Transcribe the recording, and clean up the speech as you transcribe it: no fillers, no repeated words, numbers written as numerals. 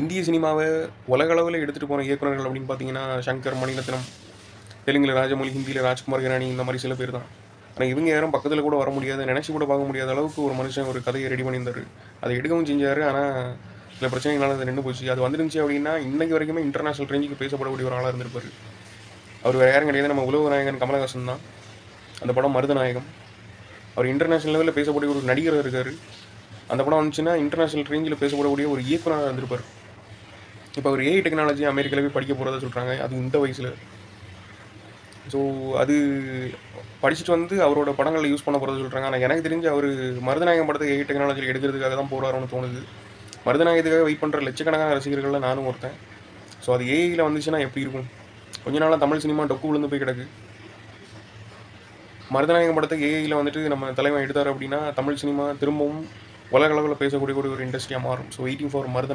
இந்திய சினிமாவை உலக அளவில் எடுத்துகிட்டு போன இயக்குனர்கள் அப்படின்னு பார்த்தீங்கன்னா சங்கர், மணிரத்னம், தெலுங்கில் ராஜமௌழி, ஹிந்தியில் ராஜ்குமார் ஹிரானி, இந்த மாதிரி சில பேர் தான். ஆனால் இவங்க யாரும் பக்கத்தில் கூட வர முடியாது, நினச்சி கூட பார்க்க முடியாத அளவுக்கு ஒரு மனுஷன் ஒரு கதையை ரெடி பண்ணியிருந்தார். அதை எடுக்கவும் செஞ்சார். ஆனால் சில பிரச்சனைகளால் அது நின்று போச்சு. அது வந்துருந்துச்சு அப்படின்னா இன்றைக்கு வரைக்குமே இன்டர்நேஷனல் ரேஞ்சுக்கு பேசப்படக்கூடிய ஒரு ஆளாக இருந்திருப்பார். அவர் வேறு யாரும் கிடையாது, நம்ம உலக நாயகன் கமலஹாசன் தான். அந்த படம் மருதநாயகம். அவர் இன்டர்நேஷனல் லெவலில் பேசக்கூடிய ஒரு நடிகராக இருக்கார். அந்த படம் வந்துச்சுன்னா இன்டர்நேஷனல் ரேஞ்சில் பேசப்படக்கூடிய ஒரு இயக்குனராக இருந்திருப்பார். இப்போ அவர் ஏஐ டெக்னாலஜி அமெரிக்காவில் போய் படிக்க போகிறதா சொல்கிறாங்க, அது இந்த வயசில். ஸோ அது படிச்சுட்டு வந்து அவரோட படங்களில் யூஸ் பண்ண போகிறதா சொல்கிறாங்க. ஆனால் எனக்கு தெரிஞ்சு அவர் மருதநாயகம் படத்தை ஏஐ டெக்னாலஜியில் எடுக்கிறதுக்காக தான் போகிறாருன்னு தோணுது. மருதநாயகத்துக்காக வெயிட் பண்ணுற லட்சக்கணக்கான ரசிகர்களில் நானும் ஒருத்தன். ஸோ அது ஏஐயில் வந்துச்சுன்னா எப்படி இருக்கும்? கொஞ்ச நாளாக தமிழ் சினிமா டொக்கு விழுந்து போய் கிடக்கு. மருதநாயகம் படத்தை ஏஐயில் வந்துட்டு நம்ம தலைவன் எடுத்தார் அப்படின்னா தமிழ் சினிமா திரும்பவும் உலக அளவில் பேசக்கூடிய ஒரு இண்டஸ்ட்ரியாக மாறும். So waiting for Marudhanayagam.